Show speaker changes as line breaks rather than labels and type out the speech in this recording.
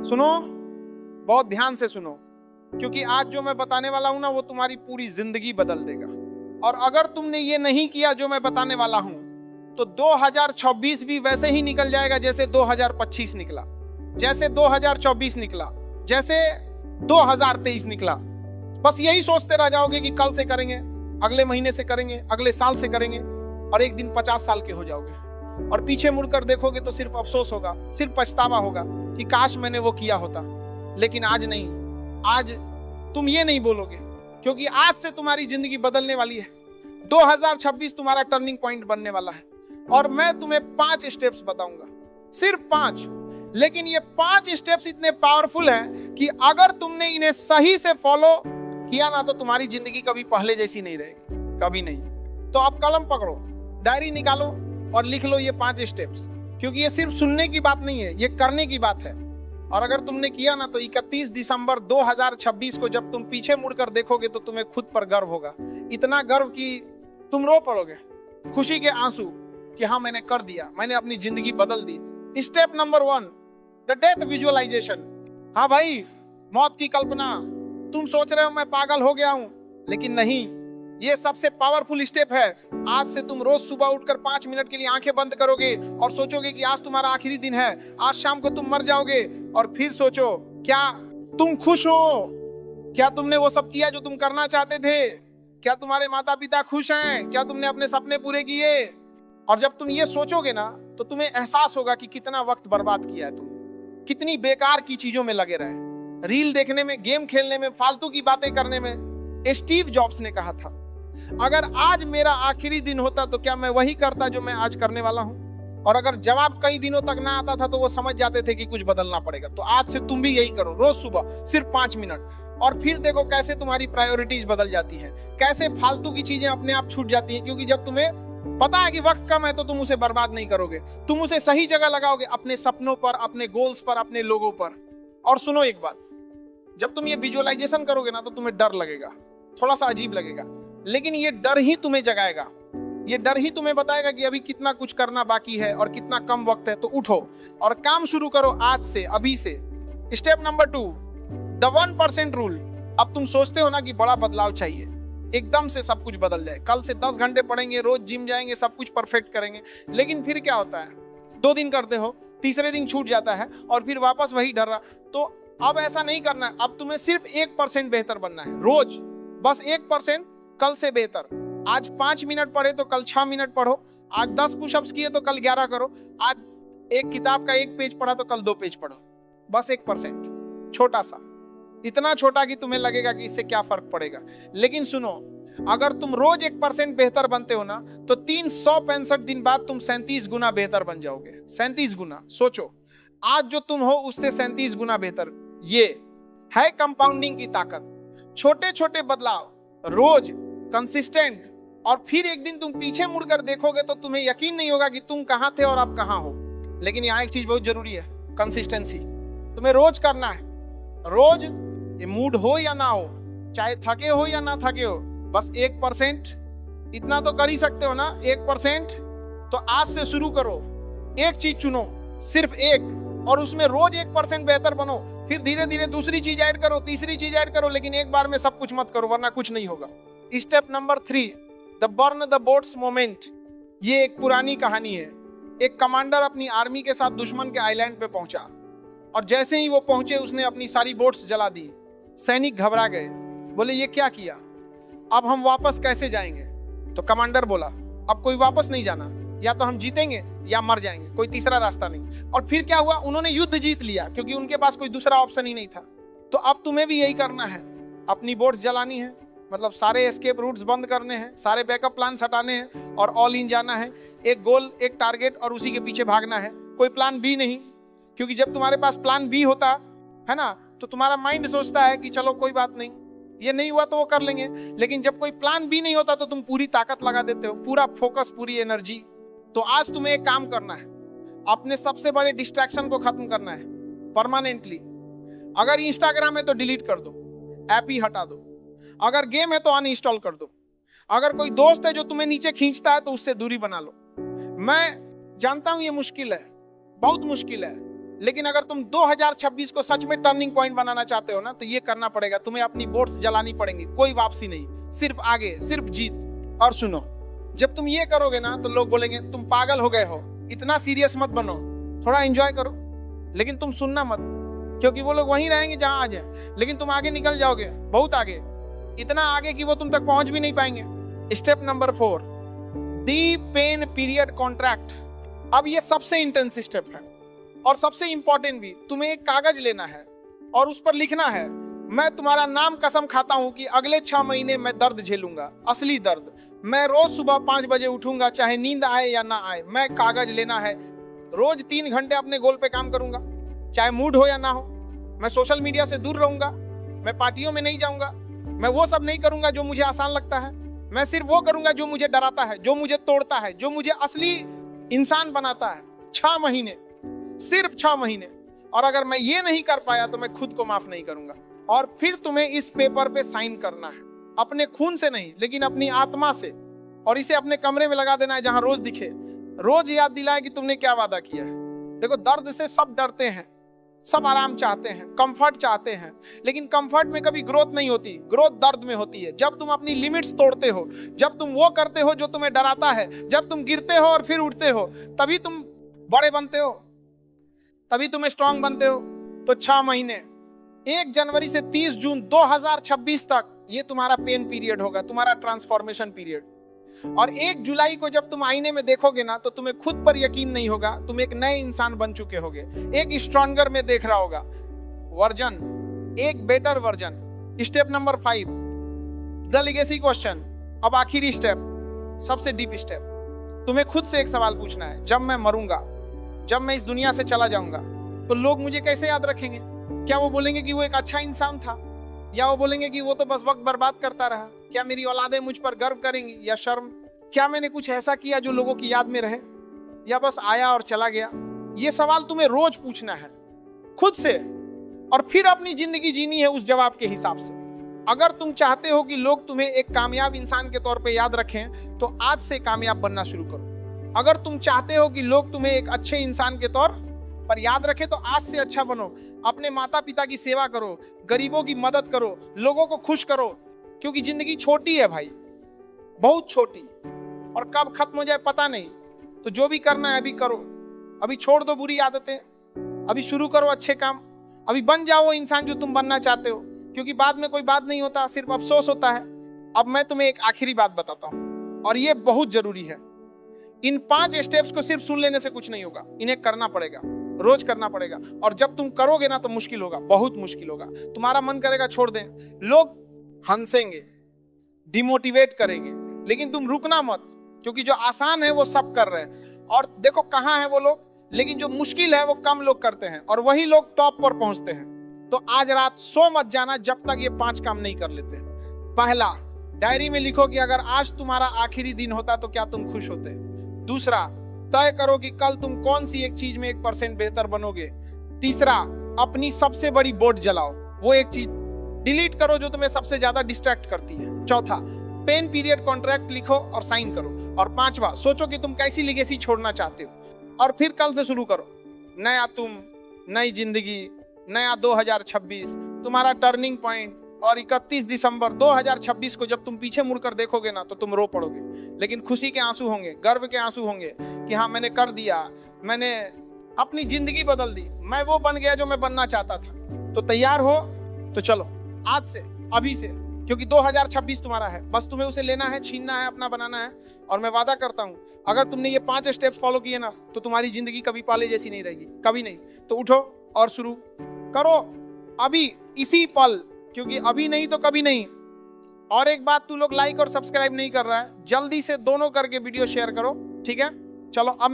सुनो, बहुत ध्यान से सुनो, क्योंकि आज जो मैं बताने वाला हूं ना वो तुम्हारी पूरी जिंदगी बदल देगा। और अगर तुमने ये नहीं किया जो मैं बताने वाला हूं तो 2026 भी वैसे ही निकल जाएगा जैसे 2025 निकला, जैसे 2024 निकला, जैसे 2023 निकला। बस यही सोचते रह जाओगे कि कल से करेंगे, अगले महीने से करेंगे, अगले साल से करेंगे, और एक दिन 50 साल के हो जाओगे और पीछे मुड़कर देखोगे तो सिर्फ अफसोस होगा, सिर्फ पछतावा होगा कि काश मैंने वो किया होता। लेकिन आज नहीं, आज तुम ये नहीं बोलोगे, क्योंकि आज से तुम्हारी जिंदगी बदलने वाली है। 2026 तुम्हारा टर्निंग पॉइंट बनने वाला है और मैं तुम्हें 5 स्टेप्स बताऊंगा, सिर्फ 5। लेकिन ये 5 स्टेप्स इतने पावरफुल हैं कि अगर तुमने इन्हें सही से फॉलो किया ना तो तुम्हारी जिंदगी कभी पहले जैसी नहीं रहेगी, कभी नहीं। तो अब कलम पकड़ो, डायरी निकालो और लिख लो ये 5 स्टेप्स, क्योंकि ये सिर्फ सुनने की बात नहीं है, ये करने की बात है। और अगर तुमने किया ना तो 31 दिसंबर 2026 को जब तुम पीछे मुड़कर देखोगे तो तुम्हें खुद पर गर्व होगा, इतना गर्व कि तुम रो पड़ोगे, खुशी के आंसू कि हाँ मैंने कर दिया, मैंने अपनी जिंदगी बदल दी। Step number 1, the death visualisation. हाँ भाई, मौत की कल्पना। तुम सोच रहे हो मैं पागल हो गया हूं, लेकिन नहीं, ये सबसे पावरफुल स्टेप है। आज से तुम रोज सुबह उठकर 5 मिनट के लिए आंखें बंद करोगे और सोचोगे कि आज तुम्हारा आखिरी दिन है, आज शाम को तुम मर जाओगे। और फिर सोचो, क्या तुम खुश हो? क्या तुमने वो सब किया जो तुम करना चाहते थे? क्या तुम्हारे माता पिता खुश हैं? क्या तुमने अपने सपने पूरे किए? और जब तुम ये सोचोगे ना तो तुम्हें एहसास होगा कि कितना वक्त बर्बाद किया है तुमने, कितनी बेकार की चीजों में लगे रहे, रील देखने में, गेम खेलने में, फालतू की बातें करने में। स्टीव जॉब्स ने कहा था, अगर आज मेरा आखिरी दिन होता तो क्या मैं वही करता जो मैं आज करने वाला हूं? और अगर जवाब कई दिनों तक ना आता था तो वो समझ जाते थे कि कुछ बदलना पड़ेगा। तो आज से तुम भी यही करो, रोज सुबह सिर्फ 5 मिनट, और फिर देखो कैसे तुम्हारी प्रायोरिटीज बदल जाती है, कैसे फालतू की चीजें अपने आप छूट जाती हैं। क्योंकि जब तुम्हें पता है कि वक्त कम है तो तुम उसे बर्बाद नहीं करोगे, तुम उसे सही जगह लगाओगे, अपने सपनों पर, अपने गोल्स पर, अपने लोगों पर। और सुनो एक बात, जब तुम ये विजुअलाइजेशन करोगे ना तो तुम्हें डर लगेगा, थोड़ा सा अजीब लगेगा, लेकिन ये डर ही तुम्हें जगाएगा, ये डर ही तुम्हें बताएगा कि अभी कितना कुछ करना बाकी है और कितना कम वक्त है। तो उठो और काम शुरू करो आज से, अभी से। Step number 2, the 1% rule. अब तुम सोचते हो ना कि बड़ा बदलाव चाहिए, एकदम से सब कुछ बदल जाए, कल से 10 घंटे पढ़ेंगे, रोज जिम जाएंगे, सब कुछ परफेक्ट करेंगे। लेकिन फिर क्या होता है, 2 दिन करते हो, तीसरे दिन छूट जाता है और फिर वापस वही डर रहा। तो अब ऐसा नहीं करना है, अब तुम्हें सिर्फ 1% बेहतर बनना है रोज, बस 1% कल से बेहतर। आज 5 मिनट पढ़े तो कल 6 मिनट पढ़ो, आज 10 पुशअप्स किए तो कल 11 करो, आज एक किताब का 1 पेज पढ़ा तो कल 2 पेज पढ़ो। बस 1%, छोटा सा, इतना छोटा कि तुम्हें लगेगा कि इससे क्या फर्क पड़ेगा। लेकिन सुनो, अगर तुम रोज 1% बेहतर बनते हो ना तो 365 दिन बाद तुम 37 गुना बेहतर बन जाओगे। 37 गुना, सोचो, आज जो तुम हो उससे 37 गुना बेहतर। ये है कंपाउंडिंग की ताकत। छोटे छोटे बदलाव रोज कंसिस्टेंट, और फिर एक दिन तुम पीछे मुड़कर देखोगे तो तुम्हें यकीन नहीं होगा कि तुम कहां थे और अब कहां हो। लेकिन यहाँ एक चीज बहुत जरूरी है, कंसिस्टेंसी। तुम्हें रोज करना है, रोज, ये मूड हो या ना हो, चाहे थके हो या ना थके हो, बस 1%, इतना तो कर ही सकते हो ना, 1%। तो आज से शुरू करो, एक चीज चुनो, सिर्फ एक, और उसमें रोज 1% बेहतर बनो। फिर धीरे धीरे दूसरी चीज ऐड करो, तीसरी चीज ऐड करो, लेकिन एक बार में सब कुछ मत करो वरना कुछ नहीं होगा। Step number 3, the burn the boats moment. ये एक पुरानी कहानी है। एक कमांडर अपनी आर्मी के साथ दुश्मन के आइलैंड पे पहुंचा और जैसे ही वो पहुंचे उसने अपनी सारी बोट्स जला दी। सैनिक घबरा गए, बोले ये क्या किया, अब हम वापस कैसे जाएंगे? तो कमांडर बोला, अब कोई वापस नहीं जाना, या तो हम जीतेंगे या मर जाएंगे, कोई तीसरा रास्ता नहीं। और फिर क्या हुआ, उन्होंने युद्ध जीत लिया क्योंकि उनके पास कोई दूसरा ऑप्शन ही नहीं था। तो अब तुम्हें भी यही करना है, अपनी बोट्स जलानी है, मतलब सारे एस्केप रूट्स बंद करने हैं, सारे बैकअप प्लान्स हटाने हैं और ऑल इन जाना है। एक गोल, एक टारगेट और उसी के पीछे भागना है, कोई प्लान बी नहीं। क्योंकि जब तुम्हारे पास प्लान बी होता है ना तो तुम्हारा माइंड सोचता है कि चलो कोई बात नहीं, ये नहीं हुआ तो वो कर लेंगे। लेकिन जब कोई प्लान बी नहीं होता तो तुम पूरी ताकत लगा देते हो, पूरा फोकस, पूरी एनर्जी। तो आज तुम्हें एक काम करना है, अपने सबसे बड़े डिस्ट्रैक्शन को खत्म करना है परमानेंटली। अगर इंस्टाग्राम है तो डिलीट कर दो, ऐप ही हटा दो। अगर गेम है तो अनइंस्टॉल कर दो। अगर कोई दोस्त है जो तुम्हें नीचे खींचता है तो उससे दूरी बना लो। मैं जानता हूं ये मुश्किल है, बहुत मुश्किल है, लेकिन अगर तुम 2026 को सच में टर्निंग पॉइंट बनाना चाहते हो ना, तो ये करना पड़ेगा, तुम्हें अपनी बोट्स जलानी पड़ेंगी, कोई वापसी नहीं, सिर्फ आगे, सिर्फ जीत। और सुनो, जब तुम ये करोगे ना तो लोग बोलेंगे तुम पागल हो गए हो, इतना सीरियस मत बनो, थोड़ा एंजॉय करो, लेकिन तुम सुनना मत, क्योंकि वो लोग वहीं रहेंगे जहां आज है, लेकिन तुम आगे निकल जाओगे, बहुत आगे, इतना आगे कि वो तुम तक पहुंच भी नहीं पाएंगे। स्टेप नंबर 4, दी पेन पीरियड कॉन्ट्रैक्ट। अब ये सबसे इंटेंस स्टेप है और सबसे इंपॉर्टेंट भी। तुम्हें एक कागज लेना है और उस पर लिखना है, मैं तुम्हारा नाम कसम खाता हूं कि अगले 6 महीने मैं दर्द झेलूंगा, असली दर्द। मैं रोज सुबह 5 बजे उठूंगा, चाहे नींद आए या ना आए। मैं कागज लेना है, रोज 3 घंटे अपने गोल पे काम करूंगा, चाहे मूड हो या ना हो। मैं सोशल मीडिया से दूर रहूंगा, मैं पार्टियों में नहीं जाऊंगा, मैं वो सब नहीं करूंगा जो मुझे आसान लगता है। मैं सिर्फ वो करूंगा जो मुझे डराता है, जो मुझे तोड़ता है, जो मुझे असली इंसान बनाता है। 6 महीने, सिर्फ 6 महीने। और अगर मैं ये नहीं कर पाया तो मैं खुद को माफ नहीं करूंगा। और फिर तुम्हें इस पेपर पे साइन करना है, अपने खून से नहीं, लेकिन अपनी आत्मा से। और इसे अपने कमरे में लगा देना है, जहां रोज दिखे, रोज याद दिलाए कि तुमने क्या वादा किया है। देखो, दर्द से सब डरते हैं, सब आराम चाहते हैं, कंफर्ट चाहते हैं, लेकिन कंफर्ट में कभी ग्रोथ नहीं होती, ग्रोथ दर्द में होती है। जब तुम अपनी लिमिट्स तोड़ते हो, जब तुम वो करते हो जो तुम्हें डराता है, जब तुम गिरते हो और फिर उठते हो, तभी तुम बड़े बनते हो, तभी तुम स्ट्रांग बनते हो। तो 6 महीने, 1 जनवरी से 30 जून 2026 तक ये तुम्हारा पेन पीरियड होगा, तुम्हारा ट्रांसफॉर्मेशन पीरियड। और 1 जुलाई को जब तुम आईने में देखोगे ना, तो तुम्हें खुद पर यकीन नहीं होगा, तुम एक नए इंसान बन चुके होगे, एक स्ट्रॉन्गर में देख रहा होगा वर्जन, एक better version. Step number 5, the legacy question. अब आखिरी स्टेप, सबसे डीप स्टेप। तुम्हें खुद से एक सवाल पूछना है, जब मैं मरूंगा, जब मैं इस दुनिया से चला जाऊंगा, तो लोग मुझे कैसे याद रखेंगे? क्या वो बोलेंगे कि वो एक अच्छा इंसान था, या वो बोलेंगे कि वो तो बस वक्त बर्बाद करता रहा? क्या मेरी औलादें मुझ पर गर्व करेंगी या शर्म? क्या मैंने कुछ ऐसा किया जो लोगों की याद में रहे, या बस आया और चला गया? ये सवाल तुम्हें रोज पूछना है खुद से, और फिर अपनी जिंदगी जीनी है उस जवाब के हिसाब से। अगर तुम चाहते हो कि लोग तुम्हें एक कामयाब इंसान के तौर पे याद रखें, तो आज से कामयाब बनना शुरू करो। अगर तुम चाहते हो कि लोग तुम्हें एक अच्छे इंसान के तौर पर याद रखें, तो आज से अच्छा बनो। अपने माता पिता की सेवा करो, गरीबों की मदद करो, लोगों को खुश करो, क्योंकि जिंदगी छोटी है भाई, बहुत छोटी, और कब खत्म हो जाए पता नहीं। तो जो भी करना है अभी करो, अभी छोड़ दो बुरी आदतें, अभी शुरू करो अच्छे काम, अभी बन जाओ वो इंसान जो तुम बनना चाहते हो, क्योंकि बाद में कोई बात नहीं होता, सिर्फ अफसोस होता है। अब मैं तुम्हें एक आखिरी बात बताता हूं, और ये बहुत जरूरी है। इन 5 स्टेप्स को सिर्फ सुन लेने से कुछ नहीं होगा, इन्हें करना पड़ेगा, रोज करना पड़ेगा। और जब तुम करोगे ना, तो मुश्किल होगा, बहुत मुश्किल होगा। तुम्हारा मन करेगा छोड़ दें, लोग हंसेंगे, डिमोटिवेट करेंगे, लेकिन तुम रुकना मत, क्योंकि जो आसान है वो सब कर रहे हैं। और देखो कहां है वो लोग, लेकिन जो मुश्किल है वो कम लोग करते हैं, और वही लोग टॉप पर पहुंचते हैं। तो आज रात सो मत जाना जब तक ये 5 काम नहीं कर लेते। पहला, डायरी में लिखो कि अगर आज तुम्हारा आखिरी दिन होता तो क्या तुम खुश होते। दूसरा, तय करो कि कल तुम कौन सी एक चीज में 1% बेहतर बनोगे। तीसरा, अपनी सबसे बड़ी बोट जलाओ, वो एक चीज डिलीट करो जो तुम्हें सबसे ज्यादा डिस्ट्रैक्ट करती है। चौथा, पेन पीरियड कॉन्ट्रैक्ट लिखो और साइन करो। और 5वां, सोचो कि तुम कैसी लेगेसी छोड़ना चाहते हो, और फिर कल से शुरू करो। नया तुम, नई जिंदगी, नया 2026, तुम्हारा टर्निंग पॉइंट। और 31 दिसंबर 2026 को जब तुम पीछे मुड़कर देखोगे ना, तो तुम रो पड़ोगे, लेकिन खुशी के आंसू होंगे, गर्व के आंसू होंगे कि हाँ मैंने कर दिया, मैंने अपनी जिंदगी बदल दी, मैं वो बन गया जो मैं बनना चाहता था। तो तैयार हो? तो चलो आज से, अभी से, क्योंकि 2026 तुम्हारा है, बस तुम्हें उसे लेना है, छीनना है, अपना बनाना है। और मैं वादा करता हूं, अगर तुमने ये 5 स्टेप फॉलो किए ना, तो तुम्हारी जिंदगी कभी पहले जैसी नहीं रहेगी, कभी नहीं। तो उठो और शुरू करो अभी, इसी पल, क्योंकि अभी नहीं तो कभी नहीं। और एक बात, तू लोग लाइक और सब्सक्राइब नहीं कर रहा है, जल्दी से दोनों करके वीडियो शेयर करो, ठीक है? चलो अब